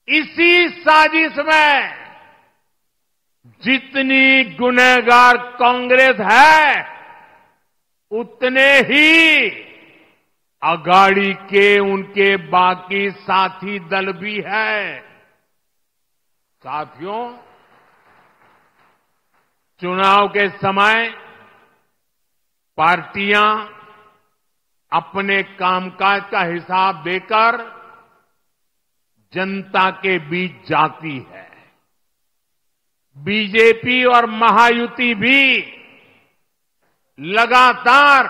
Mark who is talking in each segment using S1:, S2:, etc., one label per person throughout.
S1: इसी साजिश में जितनी गुनहगार कांग्रेस है, उतने ही अगाड़ी के उनके बाकी साथी दल भी है। साथियों, चुनाव के समय पार्टियां अपने कामकाज का हिसाब देकर जनता के बीच जाती है। बीजेपी और महायुति भी लगातार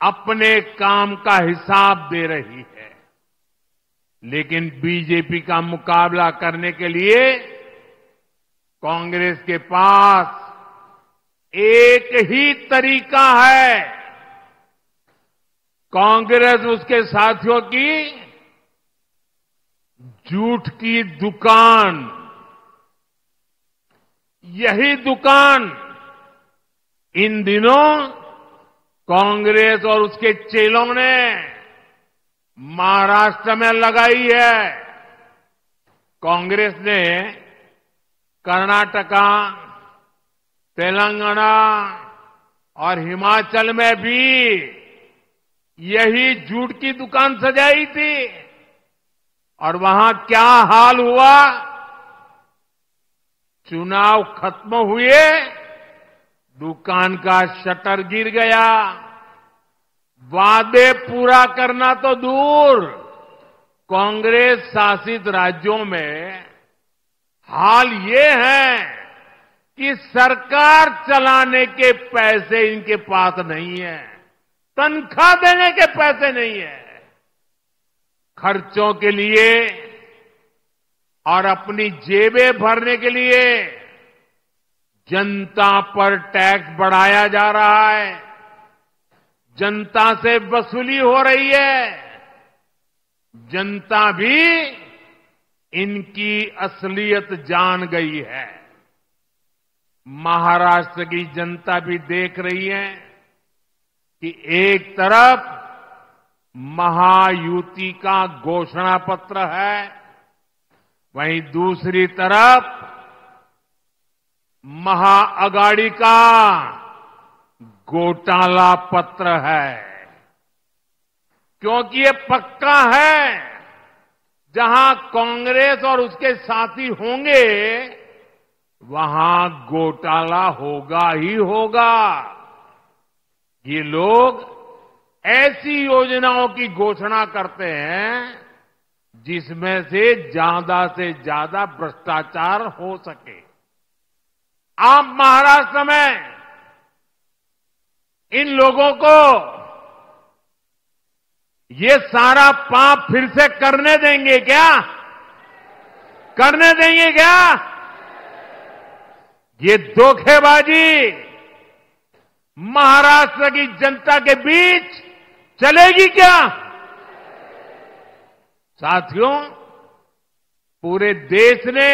S1: अपने काम का हिसाब दे रही है, लेकिन बीजेपी का मुकाबला करने के लिए कांग्रेस के पास एक ही तरीका है। कांग्रेस उसके साथियों की झूठ की दुकान, यही दुकान इन दिनों कांग्रेस और उसके चेलों ने महाराष्ट्र में लगाई है। कांग्रेस ने कर्नाटका, तेलंगाना और हिमाचल में भी यही झूठ की दुकान सजाई थी, और वहां क्या हाल हुआ? चुनाव खत्म हुए, दुकान का शटर गिर गया। वादे पूरा करना तो दूर, कांग्रेस शासित राज्यों में हाल ये है कि सरकार चलाने के पैसे इनके पास नहीं है, तनख्वाह देने के पैसे नहीं है। खर्चों के लिए और अपनी जेबें भरने के लिए जनता पर टैक्स बढ़ाया जा रहा है, जनता से वसूली हो रही है। जनता भी इनकी असलियत जान गई है। महाराष्ट्र की जनता भी देख रही है कि एक तरफ महायुति का घोषणा पत्र है, वहीं दूसरी तरफ महाअगाड़ी का घोटाला पत्र है। क्योंकि ये पक्का है, जहां कांग्रेस और उसके साथी होंगे वहां घोटाला होगा ही होगा। ये लोग ऐसी योजनाओं की घोषणा करते हैं जिसमें से ज्यादा भ्रष्टाचार हो सके। आप महाराष्ट्र में इन लोगों को ये सारा पाप फिर से करने देंगे क्या? करने देंगे क्या? ये धोखेबाजी महाराष्ट्र की जनता के बीच चलेगी क्या? साथियों, पूरे देश ने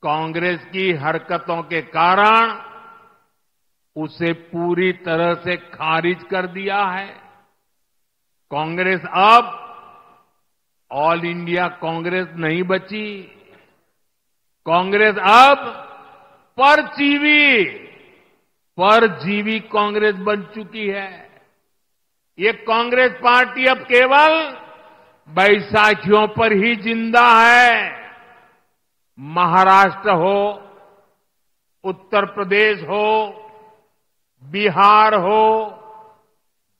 S1: कांग्रेस की हरकतों के कारण उसे पूरी तरह से खारिज कर दिया है। कांग्रेस अब ऑल इंडिया कांग्रेस नहीं बची। कांग्रेस अब परजीवी कांग्रेस बन चुकी है। ये कांग्रेस पार्टी अब केवल बैसाखियों पर ही जिंदा है। महाराष्ट्र हो, उत्तर प्रदेश हो, बिहार हो,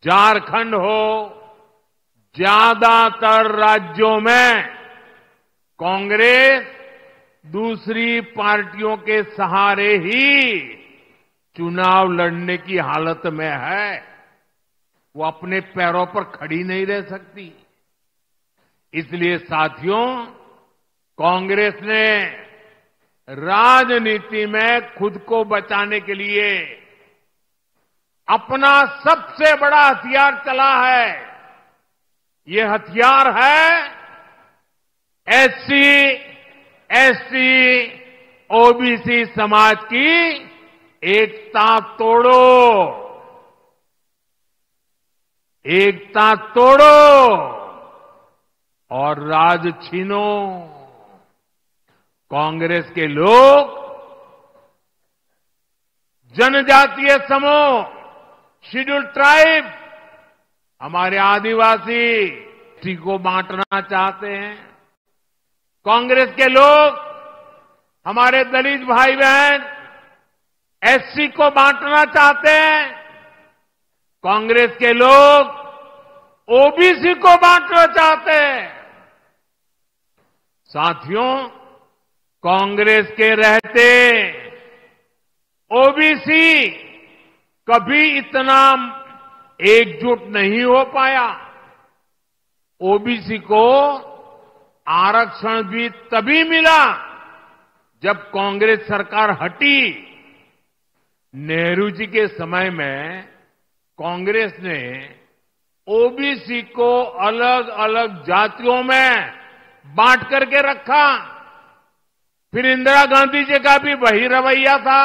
S1: झारखंड हो, ज्यादातर राज्यों में कांग्रेस दूसरी पार्टियों के सहारे ही चुनाव लड़ने की हालत में है। वो अपने पैरों पर खड़ी नहीं रह सकती। इसलिए साथियों, कांग्रेस ने राजनीति में खुद को बचाने के लिए अपना सबसे बड़ा हथियार चला है। ये हथियार है एससी, एसटी, ओबीसी समाज की एकता तोड़ो, एकता तोड़ो और राज छीनो। कांग्रेस के लोग जनजातीय समूह, शेड्यूल्ड ट्राइब, हमारे आदिवासी को बांटना चाहते हैं। कांग्रेस के लोग हमारे दलित भाई बहन एससी को बांटना चाहते हैं। कांग्रेस के लोग ओबीसी को बांटना चाहते हैं। साथियों, कांग्रेस के रहते ओबीसी कभी इतना एकजुट नहीं हो पाया। ओबीसी को आरक्षण भी तभी मिला जब कांग्रेस सरकार हटी। नेहरू जी के समय में कांग्रेस ने ओबीसी को अलग अलग जातियों में बांट करके रखा। फिर इंदिरा गांधी जी का भी वही रवैया था।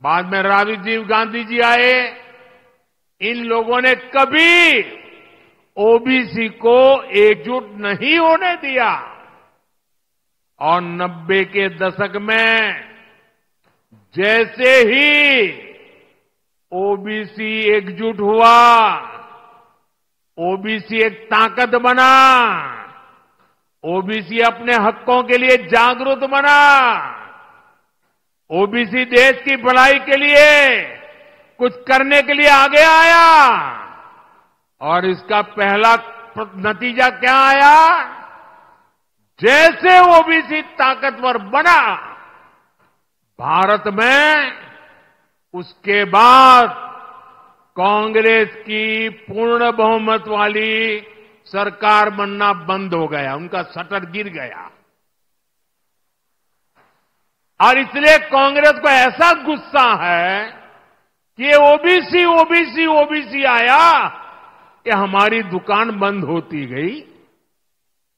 S1: बाद में राजीव गांधी जी आए। इन लोगों ने कभी ओबीसी को एकजुट नहीं होने दिया। और 90 के दशक में जैसे ही ओबीसी एकजुट हुआ, ओबीसी एक ताकत बना, ओबीसी अपने हकों के लिए जागरूक बना, ओबीसी देश की भलाई के लिए कुछ करने के लिए आगे आया। और इसका पहला नतीजा क्या आया? जैसे ओबीसी ताकतवर बना भारत में, उसके बाद कांग्रेस की पूर्ण बहुमत वाली सरकार बनना बंद हो गया। उनका शटर गिर गया। और इसलिए कांग्रेस को ऐसा गुस्सा है कि ये ओबीसी ओबीसी ओबीसी आया कि हमारी दुकान बंद होती गई।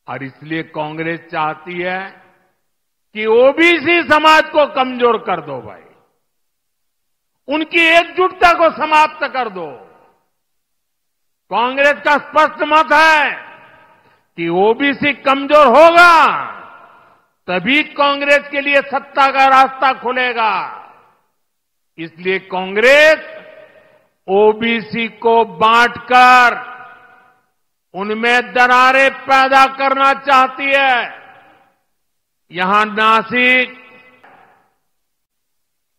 S1: और इसलिए कांग्रेस चाहती है कि ओबीसी समाज को कमजोर कर दो भाई, उनकी एकजुटता को समाप्त कर दो। कांग्रेस का स्पष्ट मत है कि ओबीसी कमजोर होगा तभी कांग्रेस के लिए सत्ता का रास्ता खुलेगा। इसलिए कांग्रेस ओबीसी को बांटकर उनमें दरारें पैदा करना चाहती है। यहां नासिक,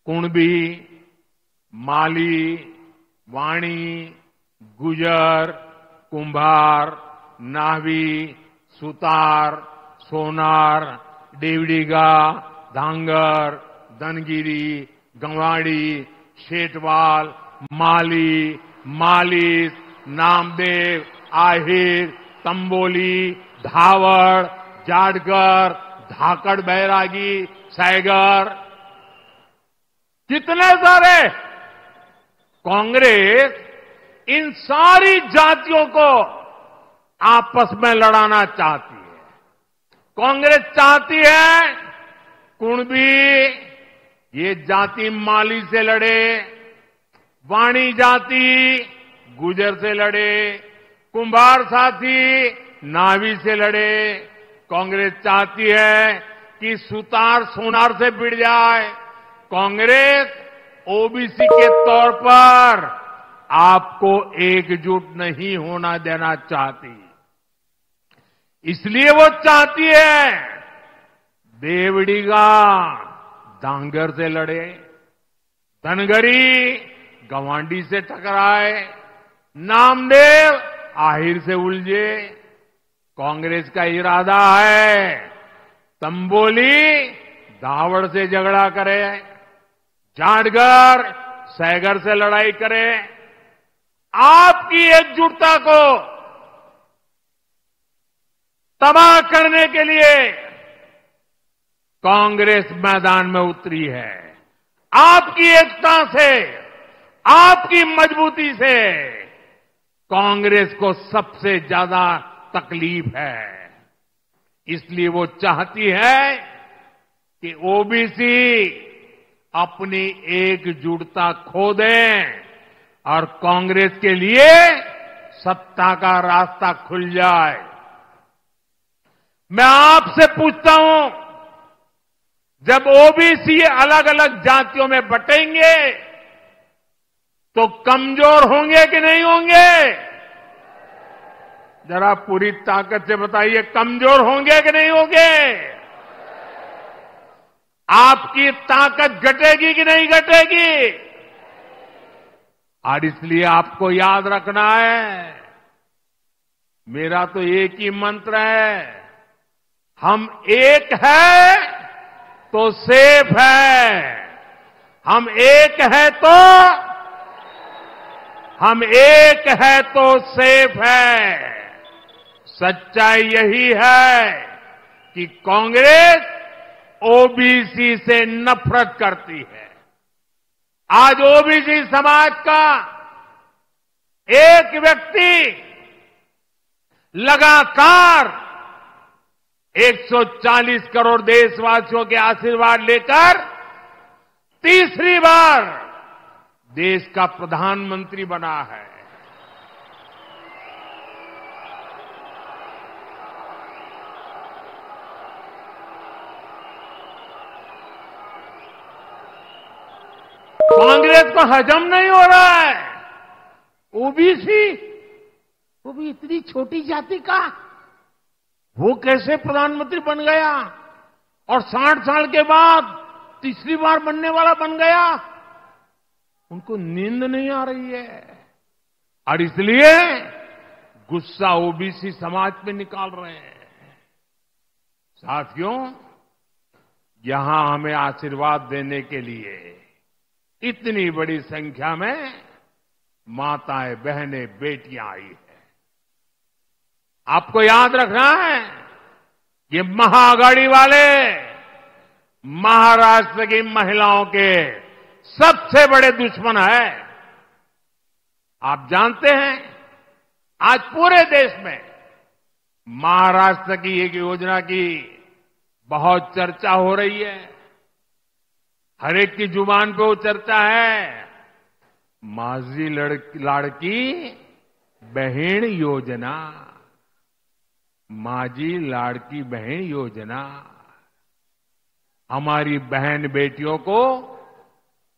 S1: कुणबी, माली, वाणी, गुजर, कुंभार, नावी, सुतार, सोनार, देवड़ीगा, धांगर, धनगिरी, गंवाड़ी, शेटवाल, माली, मालिस, नामदेव, आहिर, तंबोली, धावड़, जाटगर, धाकड़ बैरागी, सैगर, कितने सारे। कांग्रेस इन सारी जातियों को आपस में लड़ाना चाहती है। कांग्रेस चाहती है कुणबी ये जाति माली से लड़े, वाणी जाति गुजर से लड़े, कुंभार साथी नावी से लड़े। कांग्रेस चाहती है कि सुतार सोनार से भिड़ जाए। कांग्रेस ओबीसी के तौर पर आपको एकजुट नहीं होना देना चाहती। इसलिए वो चाहती है देवड़ीगा धांगर से लड़े, धनगरी गवांडी से टकराए, नामदेव आहिर से उलझे। कांग्रेस का इरादा है तंबोली धावड़ से झगड़ा करे, जाटगर सैगर से लड़ाई करे। आपकी एकजुटता को तबाह करने के लिए कांग्रेस मैदान में उतरी है। आपकी एकता से, आपकी मजबूती से कांग्रेस को सबसे ज्यादा तकलीफ है। इसलिए वो चाहती है कि ओबीसी अपनी एकजुटता खो दें और कांग्रेस के लिए सत्ता का रास्ता खुल जाए। मैं आपसे पूछता हूं, जब ओबीसी अलग अलग जातियों में बटेंगे तो कमजोर होंगे कि नहीं होंगे? जरा पूरी ताकत से बताइए, कमजोर होंगे कि नहीं होंगे? आपकी ताकत घटेगी कि नहीं घटेगी? और इसलिए आपको याद रखना है, मेरा तो एक ही मंत्र है, हम एक है तो सेफ है, हम एक है तो सेफ है। सच्चाई यही है कि कांग्रेस ओबीसी से नफरत करती है। आज ओबीसी समाज का एक व्यक्ति लगातार 140 करोड़ देशवासियों के आशीर्वाद लेकर तीसरी बार देश का प्रधानमंत्री बना है। कांग्रेस को हजम नहीं हो रहा है, ओबीसी, वो भी इतनी छोटी जाति का, वो कैसे प्रधानमंत्री बन गया और 60 साल के बाद तीसरी बार बनने वाला बन गया? उनको नींद नहीं आ रही है और इसलिए गुस्सा ओबीसी समाज पे निकाल रहे हैं। साथियों, यहां हमें आशीर्वाद देने के लिए इतनी बड़ी संख्या में माताएं, बहनें, बेटियां आई है। आपको याद रखना है, ये महाआघाड़ी वाले महाराष्ट्र की महिलाओं के सबसे बड़े दुश्मन है। आप जानते हैं, आज पूरे देश में महाराष्ट्र की एक योजना की बहुत चर्चा हो रही है। हर एक की जुबान पे वो चर्चा है, माझी लाड़की बहन योजना, माझी लाड़की बहन योजना। हमारी बहन बेटियों को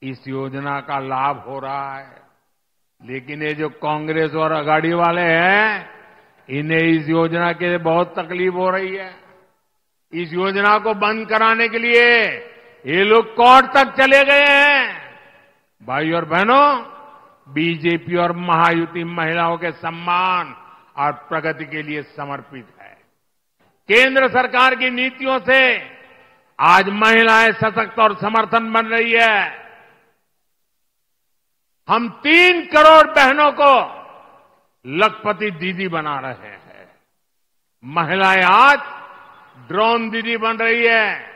S1: इस योजना का लाभ हो रहा है, लेकिन ये जो कांग्रेस और आघाड़ी वाले हैं, इन्हें इस योजना के लिए बहुत तकलीफ हो रही है। इस योजना को बंद कराने के लिए ये लोग कोर्ट तक चले गए हैं। भाई और बहनों, बीजेपी और महायुति महिलाओं के सम्मान और प्रगति के लिए समर्पित है। केंद्र सरकार की नीतियों से आज महिलाएं सशक्त और समर्थन बन रही है। हम 3 करोड़ बहनों को लखपति दीदी बना रहे हैं। महिलाएं आज ड्रोन दीदी बन रही है,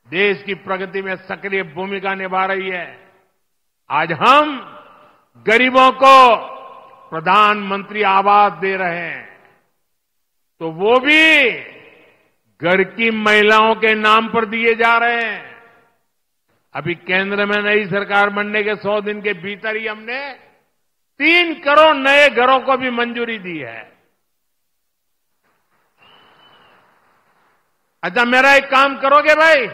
S1: देश की प्रगति में सक्रिय भूमिका निभा रही है। आज हम गरीबों को प्रधानमंत्री आवास दे रहे हैं, तो वो भी घर की महिलाओं के नाम पर दिए जा रहे हैं। अभी केंद्र में नई सरकार बनने के 100 दिन के भीतर ही हमने 3 करोड़ नए घरों को भी मंजूरी दी है। अच्छा, मेरा एक काम करोगे भाई?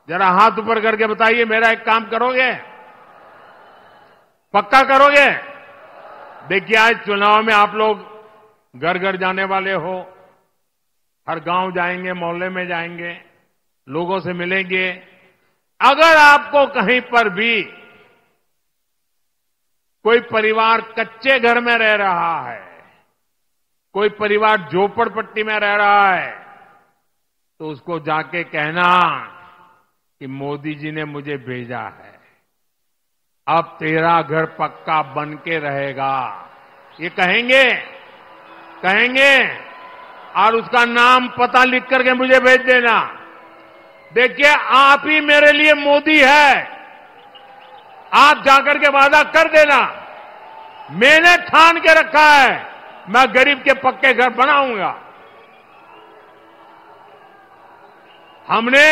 S1: जरा हाथ ऊपर करके बताइए, मेरा एक काम करोगे? पक्का करोगे? देखिए, आज चुनाव में आप लोग घर घर जाने वाले हो, हर गांव जाएंगे, मोहल्ले में जाएंगे, लोगों से मिलेंगे। अगर आपको कहीं पर भी कोई परिवार कच्चे घर में रह रहा है, कोई परिवार झोपड़पट्टी में रह रहा है, तो उसको जाके कहना कि मोदी जी ने मुझे भेजा है, अब तेरा घर पक्का बन के रहेगा। ये कहेंगे और उसका नाम पता लिख करके मुझे भेज देना। देखिए, आप ही मेरे लिए मोदी है। आप जाकर के वादा कर देना, मैंने ठान के रखा है, मैं गरीब के पक्के घर बनाऊंगा। हमने